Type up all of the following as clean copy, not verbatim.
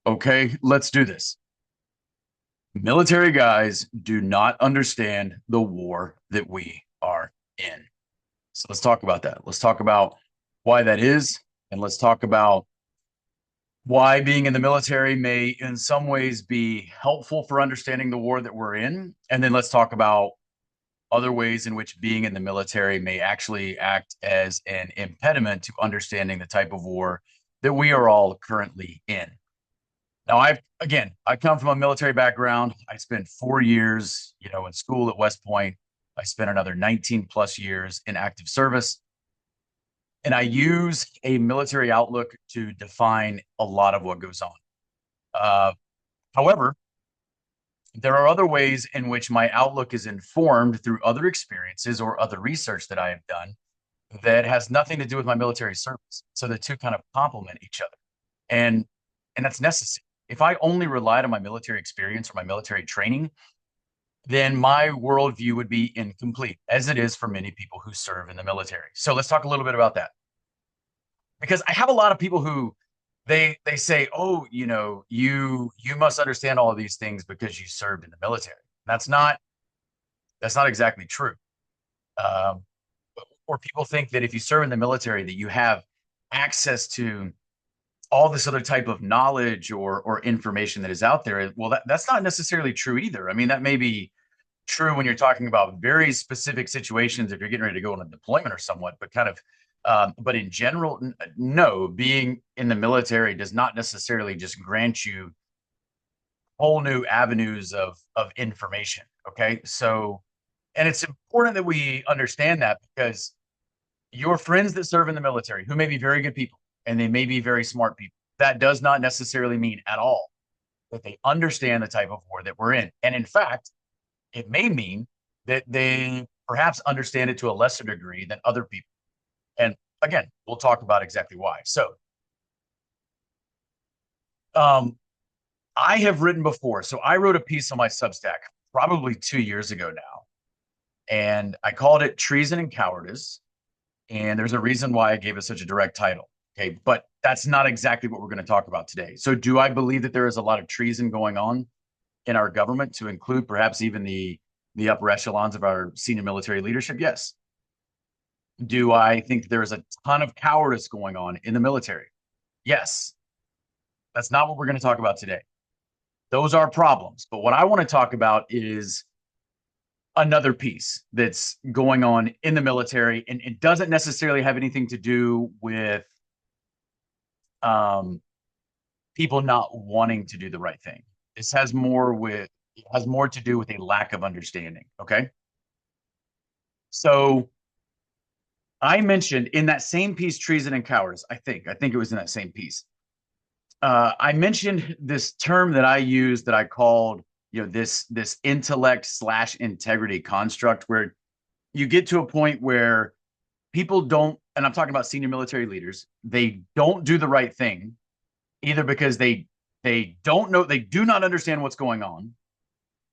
Okay, let's do this. Military guys do not understand the war that we are in. So let's talk about that. Let's talk about why that is, and let's talk about why being in the military may, in some ways, be helpful for understanding the war that we're in. And then let's talk about other ways in which being in the military may actually act as an impediment to understanding the type of war that we are all currently in. Now, I come from a military background. I spent 4 years, in school at West Point. I spent another 19 plus years in active service. And I use a military outlook to define a lot of what goes on. Uh, However, there are other ways in which my outlook is informed through other experiences or other research that I have done that has nothing to do with my military service. So the two kind of complement each other. And and that's necessary. If I only relied on my military experience or my military training, then my worldview would be incomplete, as it is for many people who serve in the military. So let's talk a little bit about that. Because I have a lot of people who they say, "Oh, you must understand all of these things because you served in the military." That's not exactly true. Um, or people think that if you serve in the military, that you have access to all this other type of knowledge or information that is out there. Well, that's not necessarily true either. I mean, that may be true when you're talking about very specific situations if you're getting ready to go on a deployment or somewhat, but but in general, no, being in the military does not necessarily just grant you whole new avenues of information. Okay. So, and it's important that we understand that because your friends that serve in the military, who may be very good people and they may be very smart people, that does not necessarily mean at all that they understand the type of war that we're in. And in fact, it may mean that they perhaps understand it to a lesser degree than other people. And again, we'll talk about exactly why. So, um, I have written before. So I wrote a piece on my Substack probably 2 years ago now, and I called it Treason and Cowardice. And there's a reason why I gave it such a direct title. Okay. But that's not exactly what we're going to talk about today. So, do I believe that there is a lot of treason going on in our government, to include perhaps even the upper echelons of our senior military leadership? Yes. Do I think there is a ton of cowardice going on in the military? Yes. That's not what we're going to talk about today. Those are problems. But what I want to talk about is another piece that's going on in the military, and it doesn't necessarily have anything to do with um, people not wanting to do the right thing. This has more with it has more to do with a lack of understanding. Okay, so I mentioned in that same piece, treason and cowardice. I think it was in that same piece. I mentioned this term that I used that I called, this intellect slash integrity construct, where you get to a point where people don't, and I'm talking about senior military leaders, they don't do the right thing, either because they don't know, they do not understand what's going on,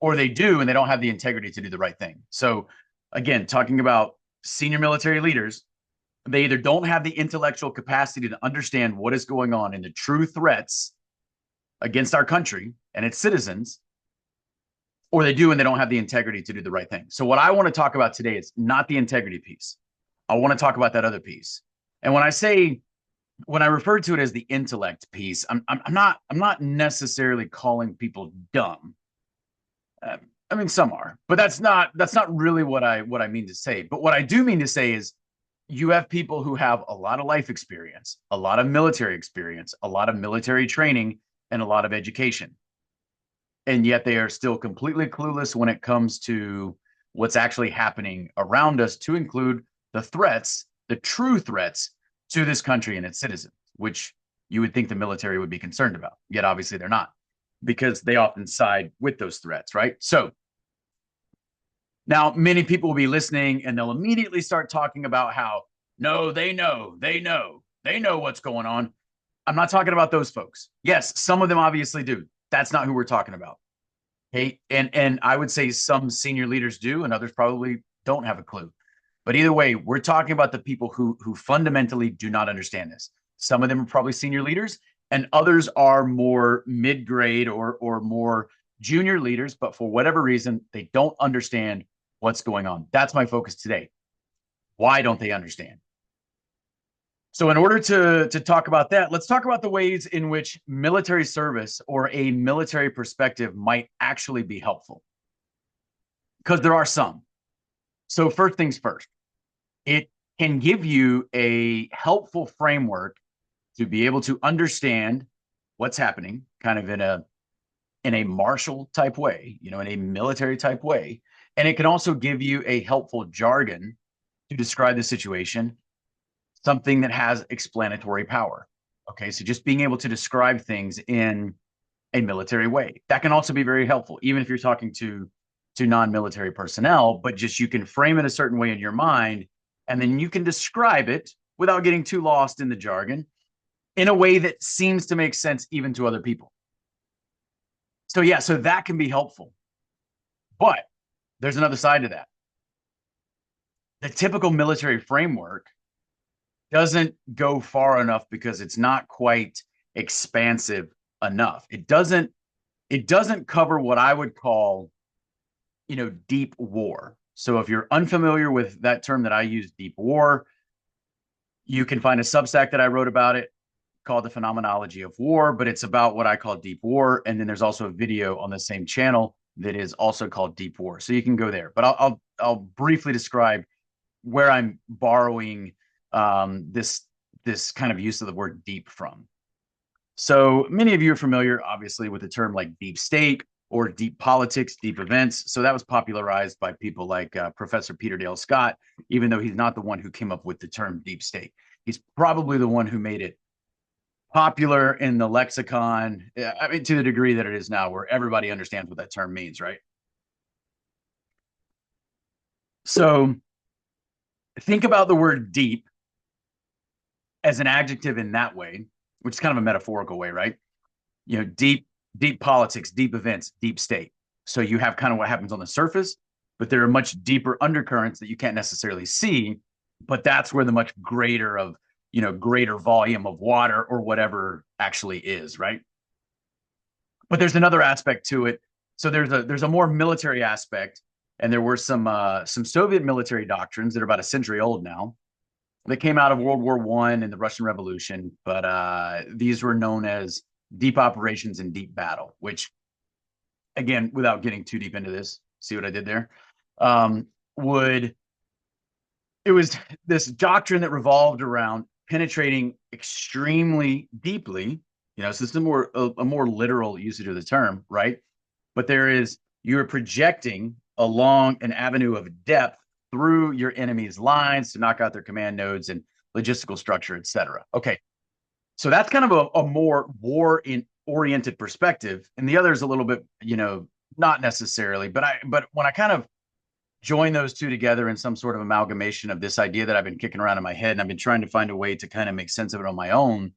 or they do and they don't have the integrity to do the right thing. So again, talking about senior military leaders, they either don't have the intellectual capacity to understand what is going on and the true threats against our country and its citizens, or they do and they don't have the integrity to do the right thing. So what I want to talk about today is not the integrity piece. I want to talk about that other piece. And when I refer to it as the intellect piece, I'm not necessarily calling people dumb. I mean, some are, but that's not really what I mean to say. But what I do mean to say is you have people who have a lot of life experience, a lot of military experience, a lot of military training, and a lot of education. And yet they are still completely clueless when it comes to what's actually happening around us, to include the threats, the true threats to this country and its citizens, which you would think the military would be concerned about. Yet obviously they're not, because they often side with those threats, right? So now many people will be listening and they'll immediately start talking about how, no, they know what's going on. I'm not talking about those folks. Yes, some of them obviously do. That's not who we're talking about. Okay. And I would say some senior leaders do, and others probably don't have a clue. But either way, we're talking about the people who fundamentally do not understand this. Some of them are probably senior leaders, and others are more mid-grade or more junior leaders, but for whatever reason, they don't understand what's going on. That's my focus today. Why don't they understand? So, in order to talk about that, let's talk about the ways in which military service or a military perspective might actually be helpful, because there are some. So, first things first, it can give you a helpful framework to be able to understand what's happening, kind of in a martial type way, in a military type way, and it can also give you a helpful jargon to describe the situation, something that has explanatory power. Okay, so just being able to describe things in a military way, that can also be very helpful, even if you're talking to non-military personnel, but just you can frame it a certain way in your mind, and then you can describe it without getting too lost in the jargon in a way that seems to make sense even to other people. So yeah, so that can be helpful. But there's another side to that. The typical military framework doesn't go far enough because it's not quite expansive enough. It doesn't cover what I would call, deep war. So if you're unfamiliar with that term that I use, deep war, you can find a Substack that I wrote about it called The Phenomenology of War, but it's about what I call deep war. And then there's also a video on the same channel that is also called Deep War. So you can go there. But I'll briefly describe where I'm borrowing this kind of use of the word deep from. So many of you are familiar, obviously, with the term like deep state or deep politics, deep events. So that was popularized by people like Professor Peter Dale Scott, even though he's not the one who came up with the term deep state. He's probably the one who made it popular in the lexicon, I mean, to the degree that it is now, where everybody understands what that term means, right? So think about the word deep as an adjective in that way, which is kind of a metaphorical way, right? Deep politics, deep events, deep state. So you have kind of what happens on the surface, but there are much deeper undercurrents that you can't necessarily see. But that's where the much greater volume of water or whatever actually is, right? But there's another aspect to it. So there's a more military aspect, and there were some Soviet military doctrines that are about a century old now. They came out of World War I and the Russian Revolution, but these were known as deep operations and deep battle, which, again, without getting too deep into this, see what I did there? Would It was this doctrine that revolved around penetrating extremely deeply. So this is a more literal usage of the term, right? But you're projecting along an avenue of depth through your enemy's lines to knock out their command nodes and logistical structure, et cetera. Okay, so that's kind of a more war-oriented perspective, and the other is a little bit, not necessarily. But when I kind of join those two together in some sort of amalgamation of this idea that I've been kicking around in my head, and I've been trying to find a way to kind of make sense of it on my own,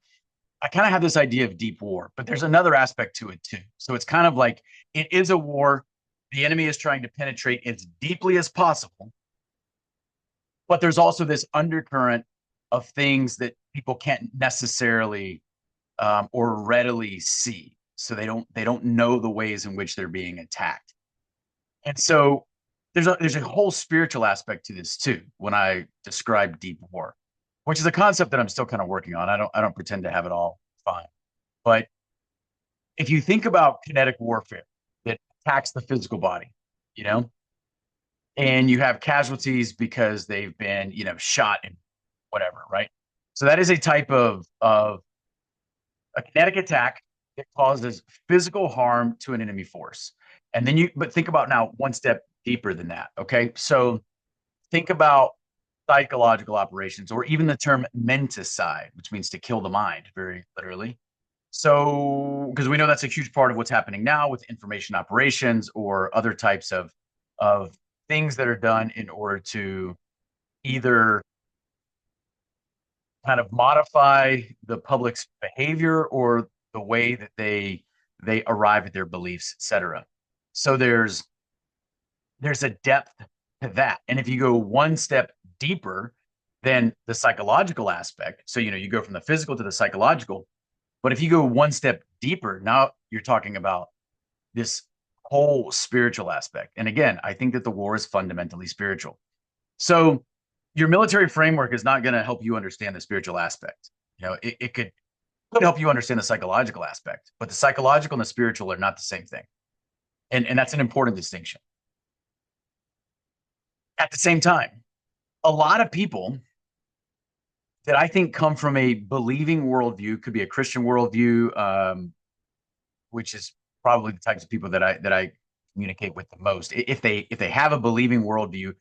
I kind of have this idea of deep war, but there's another aspect to it too. So it's kind of like it is a war. The enemy is trying to penetrate as deeply as possible, but there's also this undercurrent of things that people can't necessarily or readily see. So they don't know the ways in which they're being attacked. And so there's a whole spiritual aspect to this too when I describe deep war, which is a concept that I'm still kind of working on. I don't pretend to have it all fine. But if you think about kinetic warfare that attacks the physical body, you know, and you have casualties because they've been, shot and whatever, right? So that is a type of a kinetic attack that causes physical harm to an enemy force. But think about now one step deeper than that. Okay. So think about psychological operations, or even the term menticide, which means to kill the mind, very literally. So, because we know that's a huge part of what's happening now with information operations or other types of things that are done in order to either kind of modify the public's behavior or the way that they arrive at their beliefs, etc. So there's a depth to that. And if you go one step deeper than the psychological aspect, so you go from the physical to the psychological, But if you go one step deeper, now you're talking about this whole spiritual aspect. And again, I think that the war is fundamentally spiritual. So your military framework is not going to help you understand the spiritual aspect. It could help you understand the psychological aspect, but the psychological and the spiritual are not the same thing. And that's an important distinction. At the same time, a lot of people that I think come from a believing worldview, could be a Christian worldview, which is probably the types of people that I communicate with the most. If they have a believing worldview,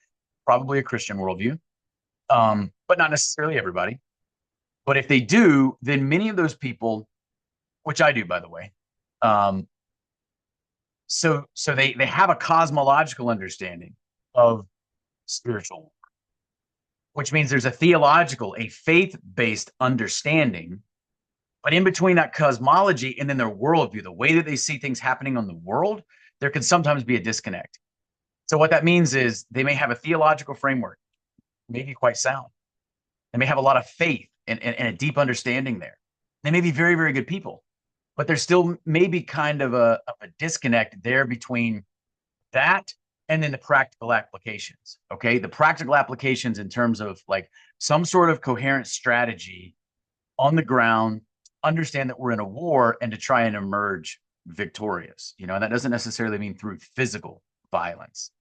probably a Christian worldview, but not necessarily everybody. But if they do, then many of those people, which I do, by the way, um, so they have a cosmological understanding of spiritual, which means there's a theological, a faith-based understanding. But in between that cosmology and then their worldview, the way that they see things happening on the world, there can sometimes be a disconnect. So what that means is they may have a theological framework, maybe quite sound. They may have a lot of faith and a deep understanding there. They may be very, very good people, but there's still maybe kind of a disconnect there between that and then the practical applications. Okay. The practical applications in terms of like some sort of coherent strategy on the ground, understand that we're in a war and to try and emerge victorious, and that doesn't necessarily mean through physical violence.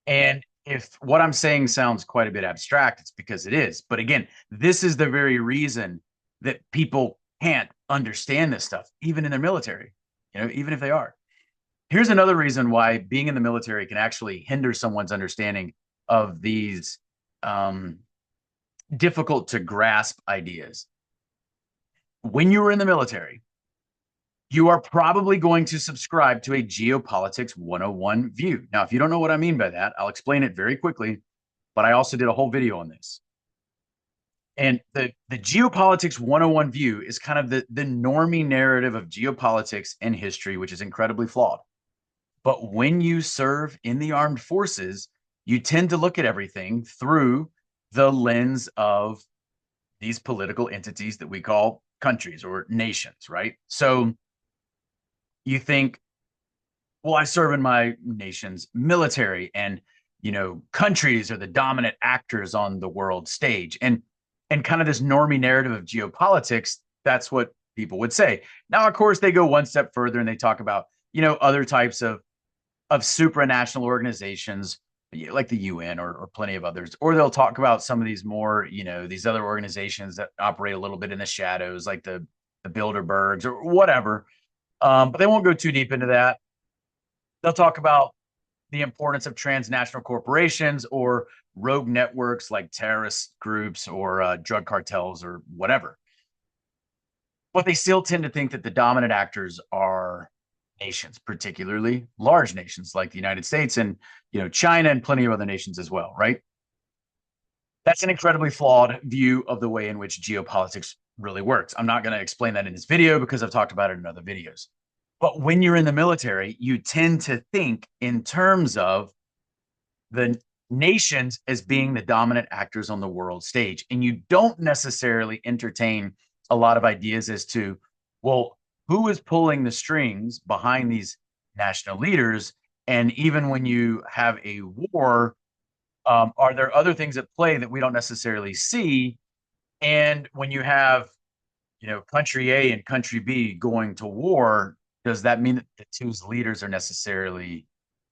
And if what I'm saying sounds quite a bit abstract, it's because it is. But again, this is the very reason that people can't understand this stuff, even in their military, even if they are. Here's another reason why being in the military can actually hinder someone's understanding of these difficult to grasp ideas. When you were in the military, you are probably going to subscribe to a geopolitics 101 view. Now, if you don't know what I mean by that, I'll explain it very quickly, but I also did a whole video on this. And the geopolitics 101 view is kind of the normie narrative of geopolitics and history, which is incredibly flawed. But when you serve in the armed forces, you tend to look at everything through the lens of these political entities that we call countries or nations, right? So you think, well, I serve in my nation's military, and countries are the dominant actors on the world stage, and kind of this normie narrative of geopolitics. That's what people would say. Now, of course, they go one step further and they talk about other types of supranational organizations like the UN or plenty of others, or they'll talk about some of these more these other organizations that operate a little bit in the shadows, like the Bilderbergs or whatever. But they won't go too deep into that. They'll talk about the importance of transnational corporations or rogue networks like terrorist groups or drug cartels or whatever. But they still tend to think that the dominant actors are nations, particularly large nations like the United States and China and plenty of other nations as well, right? That's an incredibly flawed view of the way in which geopolitics really works. I'm not going to explain that in this video because I've talked about it in other videos. But when you're in the military, you tend to think in terms of the nations as being the dominant actors on the world stage. And you don't necessarily entertain a lot of ideas as to, well, who is pulling the strings behind these national leaders? And even when you have a war, are there other things at play that we don't necessarily see? And when you have, country A and country B going to war, does that mean that the two's leaders are necessarily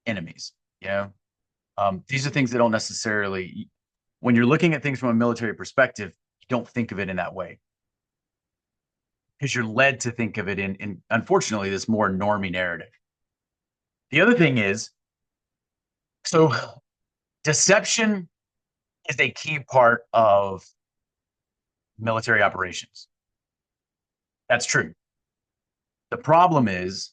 enemies? These are things that don't necessarily, when you're looking at things from a military perspective, you don't think of it in that way because you're led to think of it in unfortunately, this more normie narrative. The other thing is, so deception is a key part of military operations. That's true. The problem is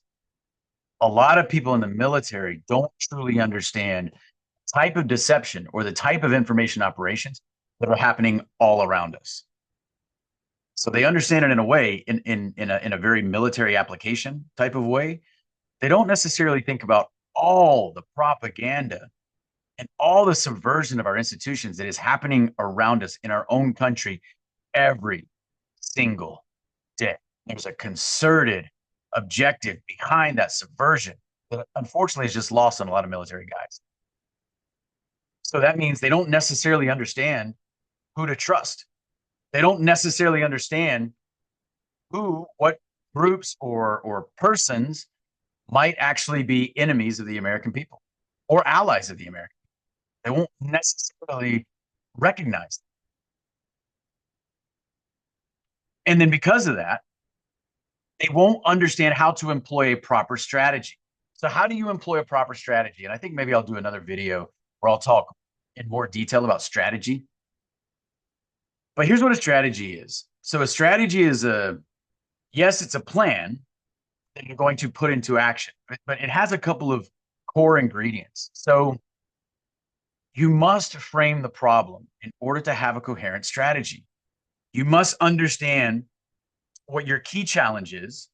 a lot of people in the military don't truly understand the type of deception or the type of information operations that are happening all around us. So they understand it in a way, in a very military application type of way. They don't necessarily think about all the propaganda and all the subversion of our institutions that is happening around us in our own country every single day. There's a concerted objective behind that subversion that unfortunately is just lost on a lot of military guys. So that means they don't necessarily understand who to trust. They don't necessarily understand what groups or persons might actually be enemies of the American people or allies of the American. They won't necessarily recognize them. And then because of that, they won't understand how to employ a proper strategy. So how do you employ a proper strategy? And I think maybe I'll do another video where I'll talk in more detail about strategy. But here's what a strategy is. So a strategy is yes, it's a plan that you're going to put into action, but it has a couple of core ingredients. So you must frame the problem in order to have a coherent strategy. You must understand what your key challenge is,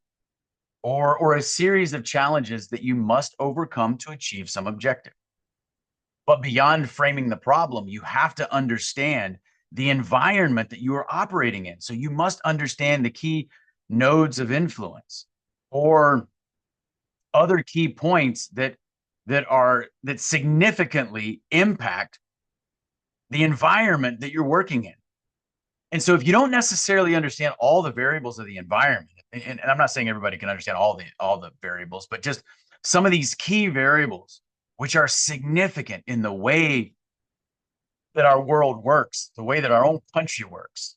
or a series of challenges that you must overcome to achieve some objective. But beyond framing the problem, you have to understand the environment that you are operating in. So you must understand the key nodes of influence or other key points that significantly impact the environment that you're working in. And so if you don't necessarily understand all the variables of the environment, and I'm not saying everybody can understand all the variables, but just some of these key variables, which are significant in the way that our world works, the way that our own country works.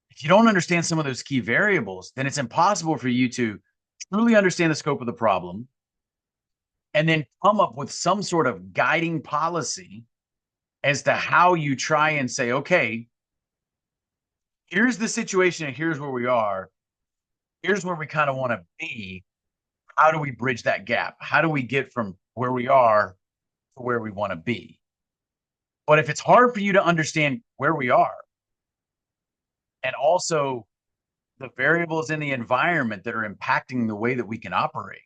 If you don't understand some of those key variables, then it's impossible for you to truly understand the scope of the problem and then come up with some sort of guiding policy as to how you try and say, okay, here's the situation and here's where we are. Here's where we kind of want to be. How do we bridge that gap? How do we get from where we are to where we want to be? But if it's hard for you to understand where we are and also the variables in the environment that are impacting the way that we can operate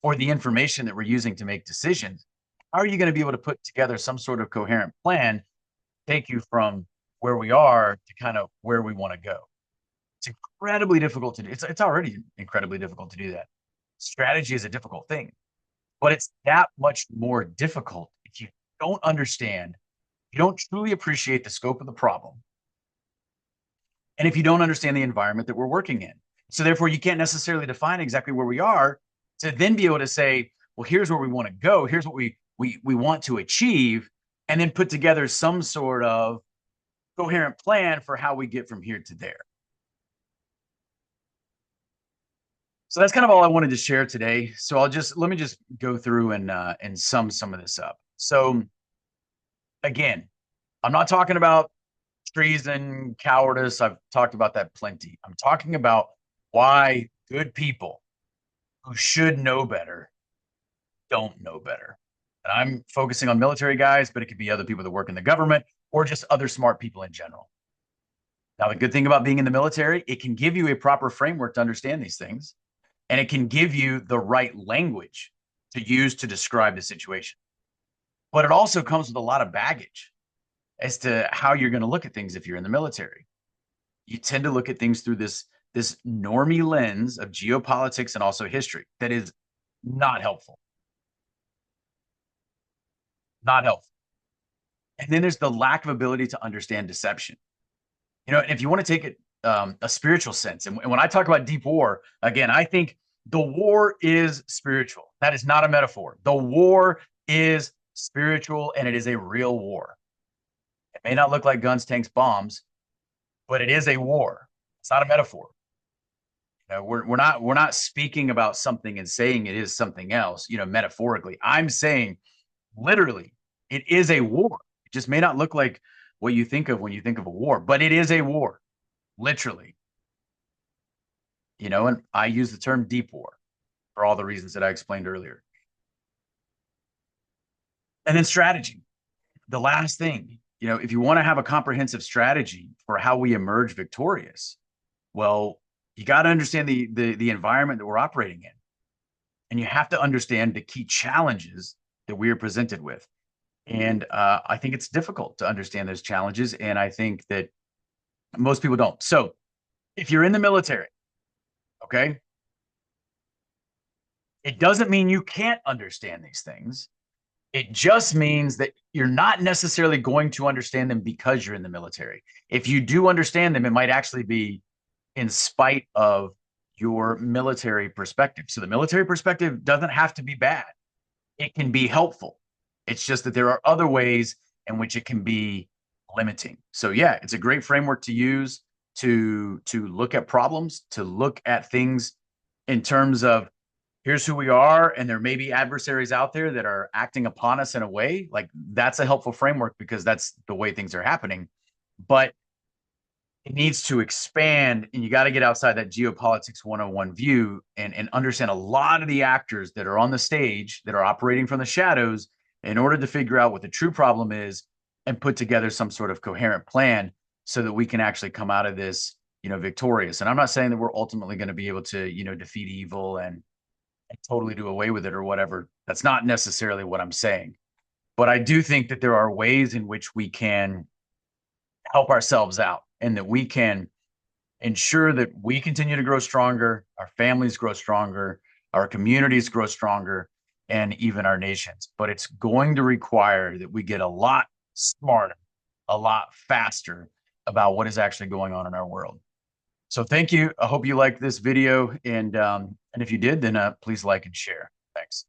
or the information that we're using to make decisions, how are you going to be able to put together some sort of coherent plan to take you from where we are to kind of where we want to go? It's incredibly difficult to do. It's already incredibly difficult to do that. Strategy is a difficult thing, but it's that much more difficult if you don't understand, you don't truly appreciate the scope of the problem, and if you don't understand the environment that we're working in. So therefore, you can't necessarily define exactly where we are to then be able to say, well, here's where we want to go. Here's what we want to achieve, and then put together some sort of coherent plan for how we get from here to there. So that's kind of all I wanted to share today. So let me just go through and sum some of this up. So again, I'm not talking about treason, cowardice. I've talked about that plenty. I'm talking about why good people who should know better don't know better. And I'm focusing on military guys, but it could be other people that work in the government or just other smart people in general. Now, the good thing about being in the military, it can give you a proper framework to understand these things, and it can give you the right language to use to describe the situation. But it also comes with a lot of baggage as to how you're going to look at things if you're in the military. You tend to look at things through this normie lens of geopolitics and also history that is not helpful. Not helpful. And then there's the lack of ability to understand deception. And if you want to take it a spiritual sense, and when I talk about deep war, again, I think the war is spiritual. That is not a metaphor. The war is spiritual, and it is a real war. It may not look like guns, tanks, bombs, but it is a war. It's not a metaphor. We're not speaking about something and saying it is something else, metaphorically. I'm saying literally it is a war. It just may not look like what you think of when you think of a war, but it is a war, literally. And I use the term deep war for all the reasons that I explained earlier. And then strategy. The last thing, if you want to have a comprehensive strategy for how we emerge victorious, well, you got to understand the environment that we're operating in. And you have to understand the key challenges that we are presented with. And I think it's difficult to understand those challenges. And I think that most people don't. So if you're in the military Okay. It doesn't mean you can't understand these things. It just means that you're not necessarily going to understand them because you're in the military. If you do understand them, it might actually be in spite of your military perspective. So the military perspective doesn't have to be bad. It can be helpful. It's just that there are other ways in which it can be limiting. So yeah, it's a great framework to use to look at problems, to look at things in terms of here's who we are, and there may be adversaries out there that are acting upon us in a way like that's a helpful framework because that's the way things are happening. But it needs to expand, and you got to get outside that geopolitics 101 view and understand a lot of the actors that are on the stage that are operating from the shadows in order to figure out what the true problem is and put together some sort of coherent plan so that we can actually come out of this, victorious. And I'm not saying that we're ultimately going to be able to, defeat evil and totally do away with it or whatever. That's not necessarily what I'm saying. But I do think that there are ways in which we can help ourselves out and that we can ensure that we continue to grow stronger, our families grow stronger, our communities grow stronger, and even our nations. But it's going to require that we get a lot smarter, a lot faster about what is actually going on in our world. So thank you. I hope you liked this video. And if you did, then please like and share. Thanks.